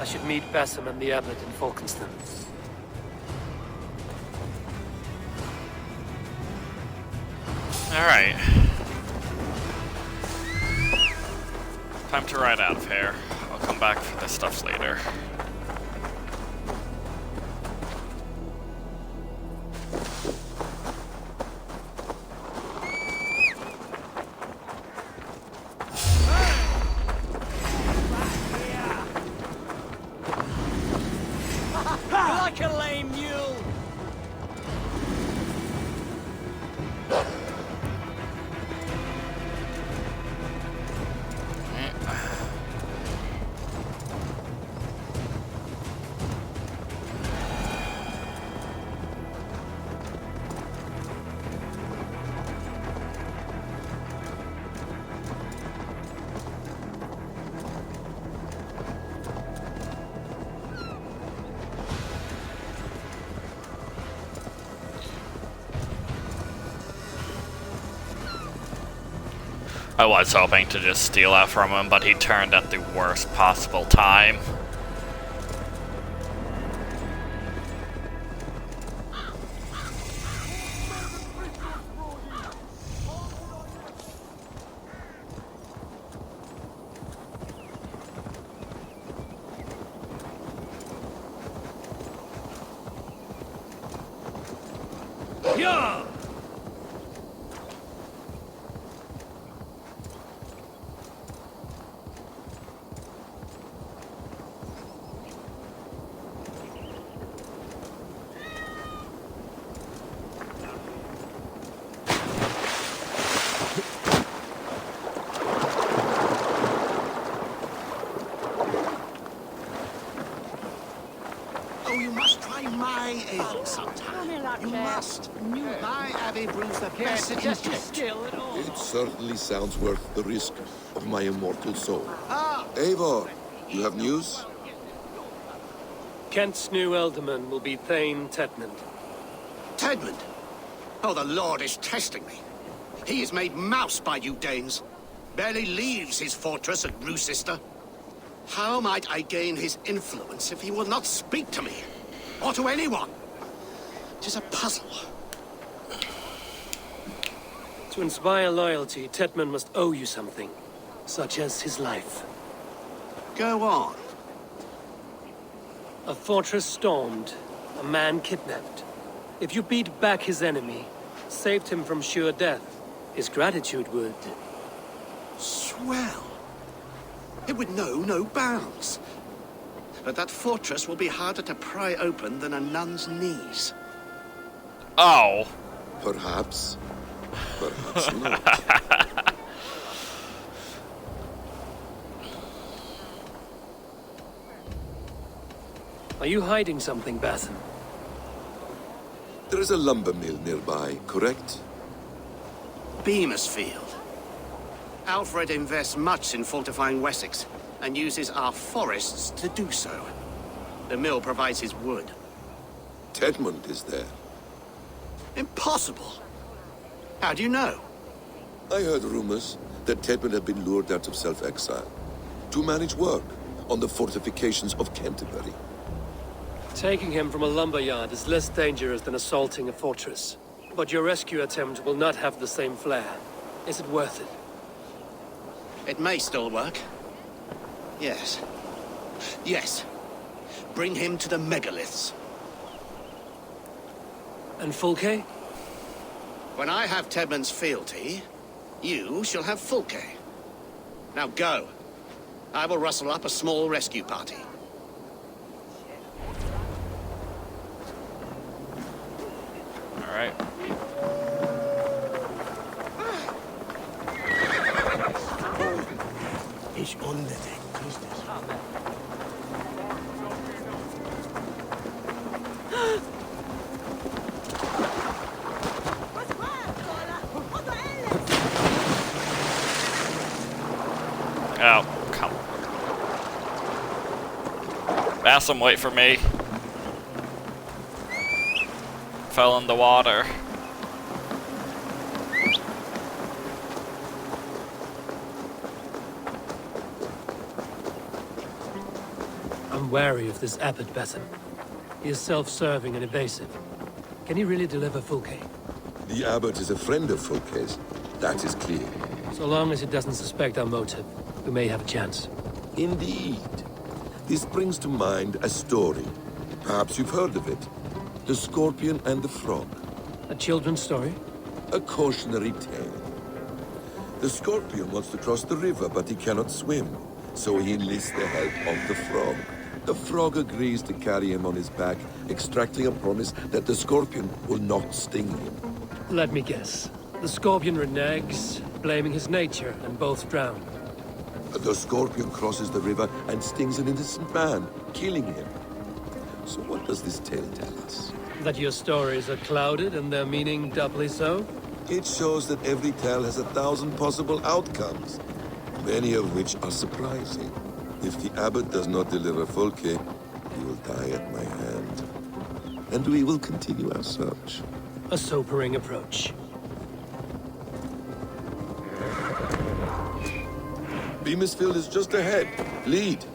I should meet Bassam and the Abbot in Folkestone. Alright. Time to ride out of here. I'll come back for this stuff later. Like a lame mule! I was hoping to just steal that from him, but he turned at the worst possible time. Yeah! You must try my ale sometime. You must. My Abbey brews the best in Kent. It certainly sounds worth the risk of my immortal soul. Ah! Eivor, you have news? Kent's new ealdorman will be Thane Tedmund. Tedmund? Oh, the Lord is testing me. He is made mouse by you Danes. Barely leaves his fortress at Roosister. How might I gain his influence if he will not speak to me? Or to anyone? It is a puzzle. To inspire loyalty, Tedmund must owe you something, such as his life. Go on. A fortress stormed, a man kidnapped. If you beat back his enemy, saved him from sure death, his gratitude would... Swell. It would know no bounds. But that fortress will be harder to pry open than a nun's knees. Oh. Perhaps. Perhaps not. Are you hiding something, Bassam? There is a lumber mill nearby, correct? Beamersfield. Alfred invests much in fortifying Wessex, and uses our forests to do so. The mill provides his wood. Tedmund is there. Impossible! How do you know? I heard rumors that Tedmund had been lured out of self-exile to manage work on the fortifications of Canterbury. Taking him from a lumberyard is less dangerous than assaulting a fortress. But your rescue attempt will not have the same flair. Is it worth it? It may still work. Yes. Yes. Bring him to the megaliths. And Fulke? When I have Tedmund's fealty, you shall have Fulke. Now go. I will rustle up a small rescue party. All right. He's on the deck. Oh, come on. Bassam, wait for me. Fell in the water. I'm wary of this Abbot Basim. He is self-serving and evasive. Can he really deliver Fulke? The abbot is a friend of Fulke's. That is clear. So long as he doesn't suspect our motive, we may have a chance. Indeed. This brings to mind a story. Perhaps you've heard of it. The Scorpion and the Frog. A children's story? A cautionary tale. The Scorpion wants to cross the river, but he cannot swim. So he enlists the help of the Frog. The Frog agrees to carry him on his back, extracting a promise that the Scorpion will not sting him. Let me guess. The Scorpion reneges, blaming his nature, and both drown. The Scorpion crosses the river and stings an innocent man, killing him. So what does this tale tell us? That your stories are clouded and their meaning doubly so? It shows that every tale has 1,000 possible outcomes, many of which are surprising. If the abbot does not deliver Fulke, he will die at my hand. And we will continue our search. A sobering approach. Beamisfield is just ahead. Lead.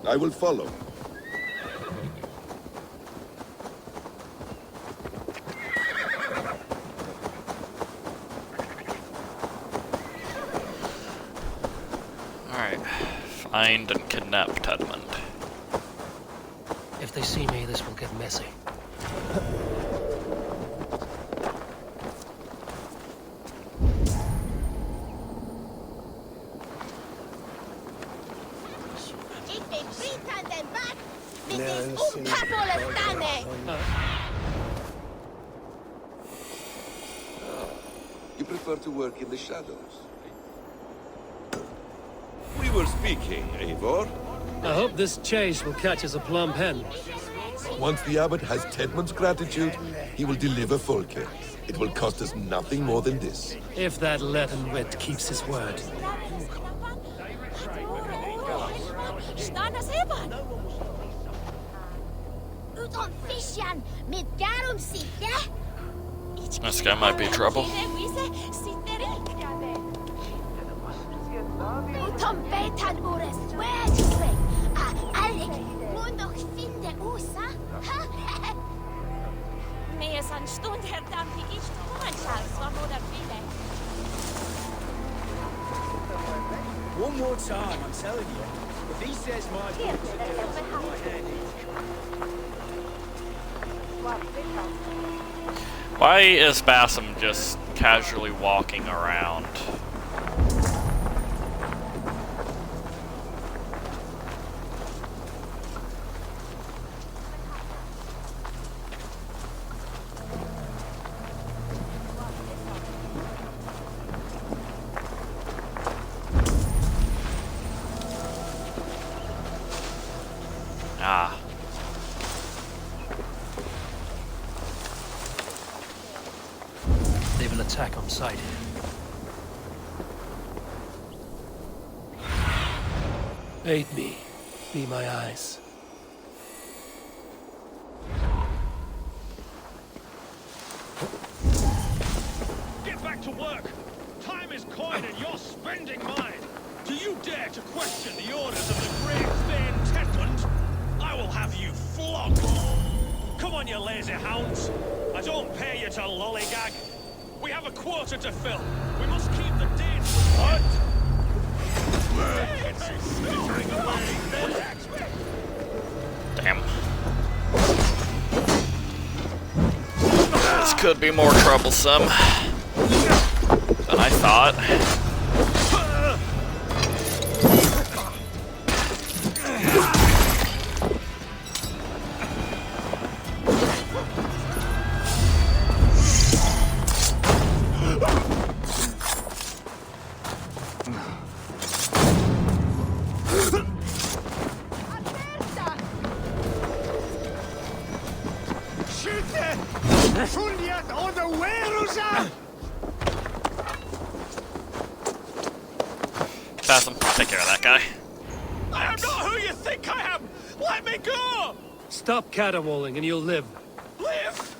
I will follow. Alright. Find and kidnap Tedmund. If they see me, this will get messy. You prefer to work in the shadows? We were speaking, Eivor. I hope this chase will catch us a plump hen. Once the abbot has Tedmund's gratitude, he will deliver Fulke. It will cost us nothing more than this. If that leaden wit keeps his word. This guy might be trouble. One more time, I'm telling you. If he says my Why is Basim just casually walking around? Ah. They will attack on sight. Aid me. Be my eyes. Get back to work! Time is coin and you're spending mine! Do you dare to question the orders of the great Thane Tedmund? I will have you flogged! Come on, you lazy hounds! I don't pay you to lollygag! We have a quota to fill! We must keep the deeds! What? Damn. This could be more troublesome than I thought. Basim, take care of that guy. I am not who you think I am! Let me go! Stop caterwauling and you'll live. Live!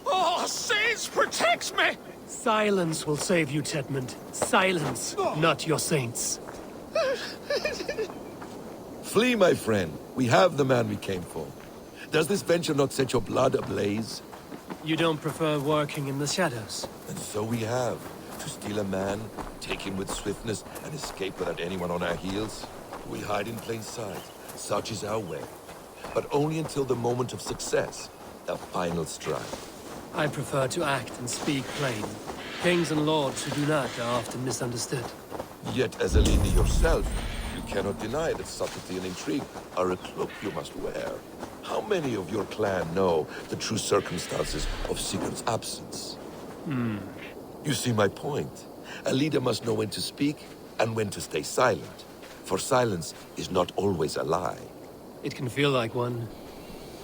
Oh, saints protects me! Silence will save you, Tedmund. Silence, not your saints. Flee, my friend. We have the man we came for. Does this venture not set your blood ablaze? You don't prefer working in the shadows? And so we have. To steal a man, take him with swiftness, and escape without anyone on our heels? We hide in plain sight. Such is our way. But only until the moment of success. The final strike. I prefer to act and speak plain. Kings and lords who do not are often misunderstood. Yet, as a leader yourself, you cannot deny that subtlety and intrigue are a cloak you must wear. How many of your clan know the true circumstances of Sigurd's absence? You see my point. A leader must know when to speak and when to stay silent. For silence is not always a lie. It can feel like one.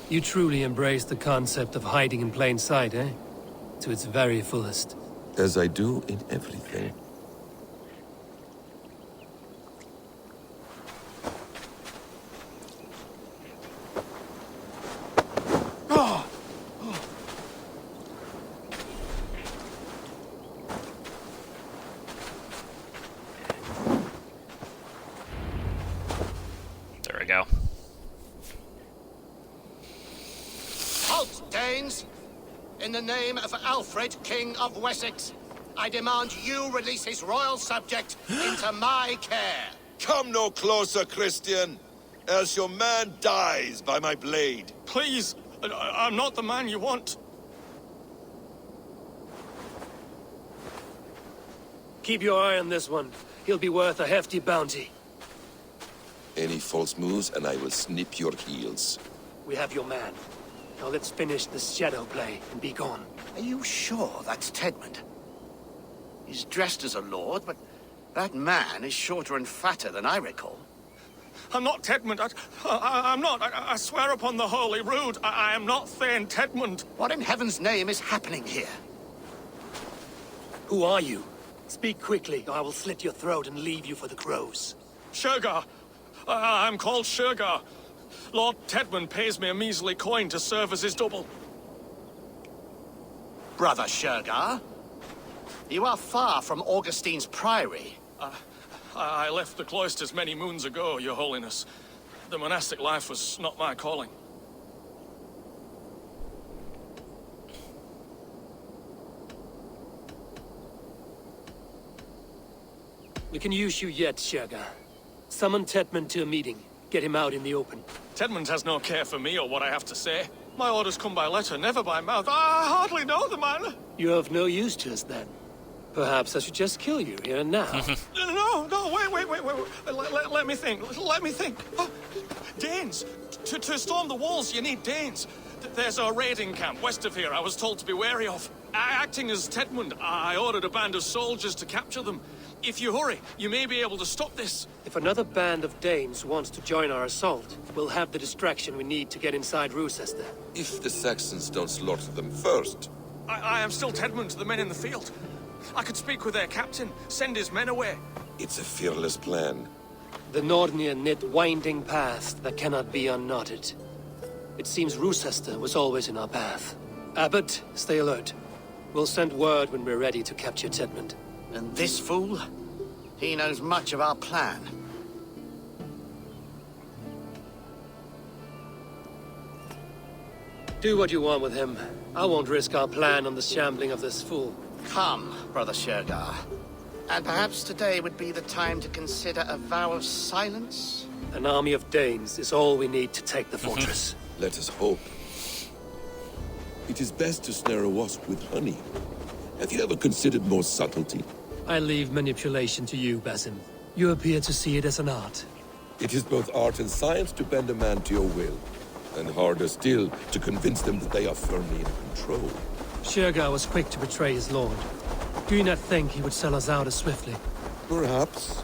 You truly embrace the concept of hiding in plain sight, eh? To its very fullest. As I do in everything. There we go. Halt, Danes! In the name of Alfred, King of Wessex, I demand you release his royal subject into my care. Come no closer, Christian, else your man dies by my blade. Please, I'm not the man you want. Keep your eye on this one. He'll be worth a hefty bounty. Any false moves and I will snip your heels. We have your man. Now let's finish this shadow play and be gone. Are you sure that's Tedmund? He's dressed as a lord, but that man is shorter and fatter than I recall. I'm not Tedmund. I'm not. I swear upon the Holy Rood, I am not Thane Tedmund. What in heaven's name is happening here? Who are you? Speak quickly, or I will slit your throat and leave you for the crows. Shergar. I'm called Shergar. Lord Tedmund pays me a measly coin to serve as his double. Brother Shergar? You are far from Augustine's priory. I left the cloisters many moons ago, Your Holiness. The monastic life was not my calling. We can use you yet, Shergar. Summon Tedmund to a meeting. Get him out in the open. Tedmund has no care for me or what I have to say. My orders come by letter, never by mouth. I hardly know the man. You're of no use to us then. Perhaps I should just kill you here and now. No, wait. Let me think. Oh, Danes. To storm the walls, you need Danes. There's a raiding camp west of here I was told to be wary of. Acting as Tedmund, I ordered a band of soldiers to capture them. If you hurry, you may be able to stop this. If another band of Danes wants to join our assault, we'll have the distraction we need to get inside Rochester. If the Saxons don't slaughter them first. I am still Tedmund to the men in the field. I could speak with their captain, send his men away. It's a fearless plan. The Nordnir knit winding paths that cannot be unknotted. It seems Rochester was always in our path. Abbot, stay alert. We'll send word when we're ready to capture Tedmund. And this fool? He knows much of our plan. Do what you want with him. I won't risk our plan on the shambling of this fool. Come, Brother Shergar. And perhaps today would be the time to consider a vow of silence? An army of Danes is all we need to take the fortress. Let us hope. It is best to snare a wasp with honey. Have you ever considered more subtlety? I leave manipulation to you, Basim. You appear to see it as an art. It is both art and science to bend a man to your will. And harder still, to convince them that they are firmly in control. Shergar was quick to betray his lord. Do you not think he would sell us out as swiftly? Perhaps.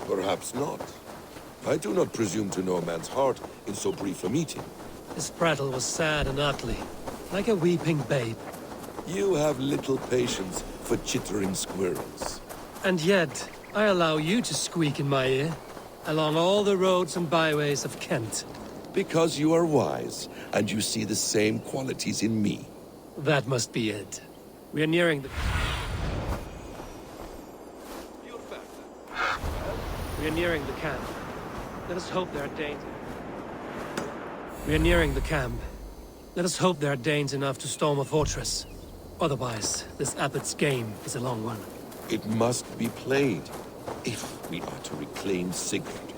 Perhaps not. I do not presume to know a man's heart in so brief a meeting. His prattle was sad and ugly, like a weeping babe. You have little patience for chittering squirrels. And yet, I allow you to squeak in my ear, along all the roads and byways of Kent. Because you are wise, and you see the same qualities in me. That must be it. We are nearing the... We are nearing the camp. Let us hope there are Danes. We are nearing the camp. Let us hope there are Danes enough to storm a fortress. Otherwise, this abbot's game is a long one. It must be played, if we are to reclaim Sigurd.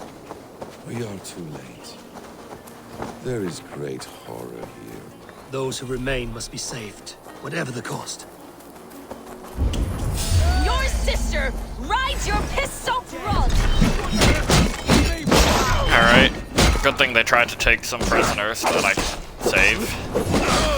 We are too late. There is great horror here. Those who remain must be saved, whatever the cost. Your sister rides your piss-soaked rug! Alright. Good thing they tried to take some prisoners that I can save.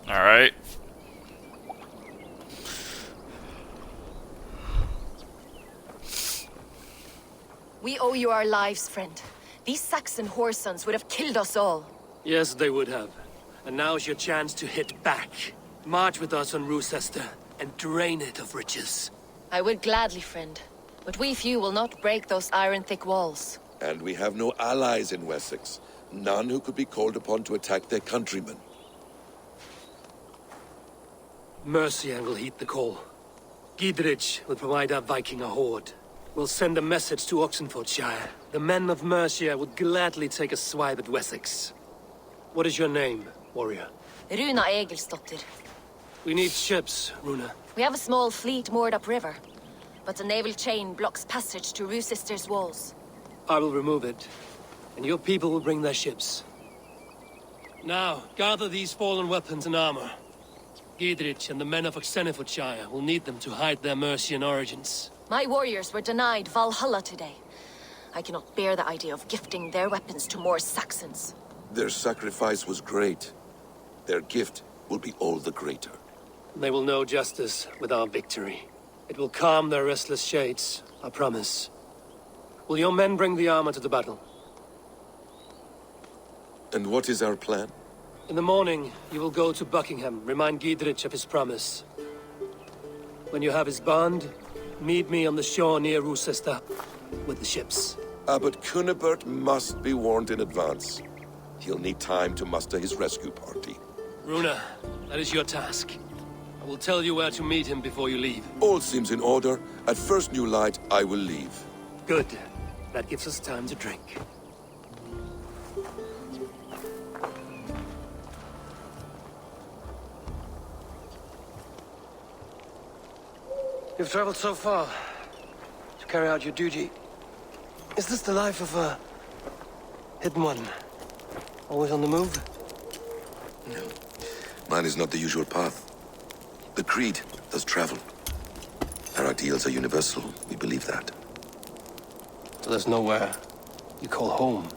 Alright. We owe you our lives, friend. These Saxon whore sons would have killed us all. Yes, they would have. And now's your chance to hit back. March with us on Rochester and drain it of riches. I would gladly, friend. But we few will not break those iron-thick walls. And we have no allies in Wessex. None who could be called upon to attack their countrymen. Mercian will heed the call. Gidrich will provide our Viking a horde. We'll send a message to Oxenfordshire. The men of Mercia would gladly take a swipe at Wessex. What is your name, warrior? Runa Egilsdottir. We need ships, Runa. We have a small fleet moored upriver, but the naval chain blocks passage to Rochester's walls. I will remove it, and your people will bring their ships. Now, gather these fallen weapons and armor. Gidrich and the men of Oxenfordshire will need them to hide their Mercian origins. My warriors were denied Valhalla today. I cannot bear the idea of gifting their weapons to more Saxons. Their sacrifice was great. Their gift will be all the greater. They will know justice with our victory. It will calm their restless shades, I promise. Will your men bring the armor to the battle? And what is our plan? In the morning, you will go to Buckingham, remind Gidrich of his promise. When you have his bond, meet me on the shore near Rochester with the ships. Abbot Cunibert must be warned in advance. He'll need time to muster his rescue party. Runa, that is your task. I will tell you where to meet him before you leave. All seems in order. At first new light, I will leave. Good. That gives us time to drink. You've traveled so far to carry out your duty. Is this the life of a hidden one? Always on the move? No. Mine is not the usual path. The Creed does travel. Our ideals are universal. We believe that. So there's nowhere you call home?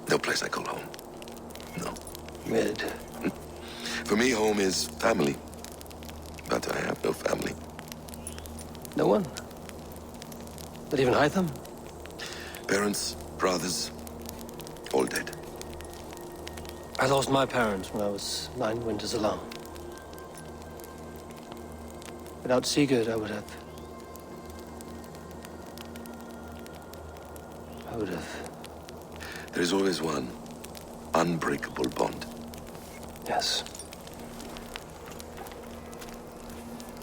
No place I call home. No. Mid. For me, home is family. But I have no family. No one? Not even Hytham? Parents, brothers, all dead. I lost my parents when I was 9 winters alone. Without Sigurd, I would have... There is always one unbreakable bond. Yes.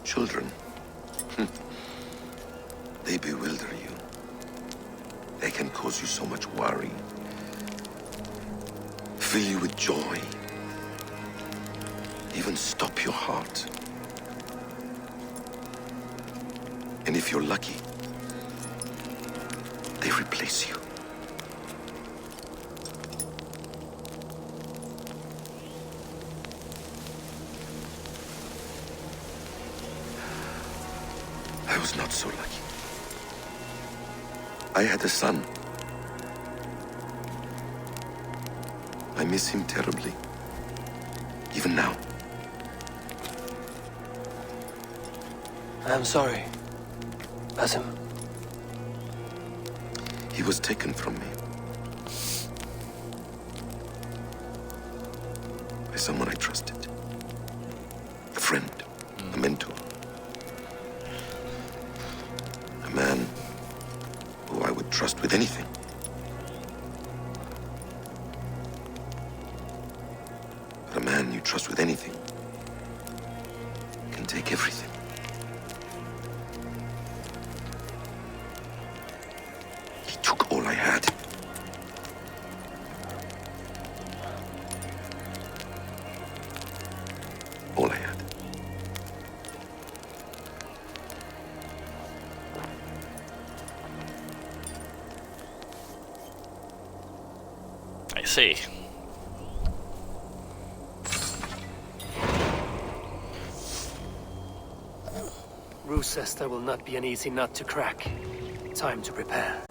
Children. They bewilder you. They can cause you so much worry. Fill you with joy. Even stop your heart. And if you're lucky, they replace you. I was not so lucky. I had a son. I miss him terribly. Even now. I am sorry. Basim. He was taken from me. by someone I trusted. A friend, a mentor. A man who I would trust with anything. But a man you trust with anything can take everything. He took all I had. All I had. I see. Roosester will not be an easy nut to crack. Time to prepare.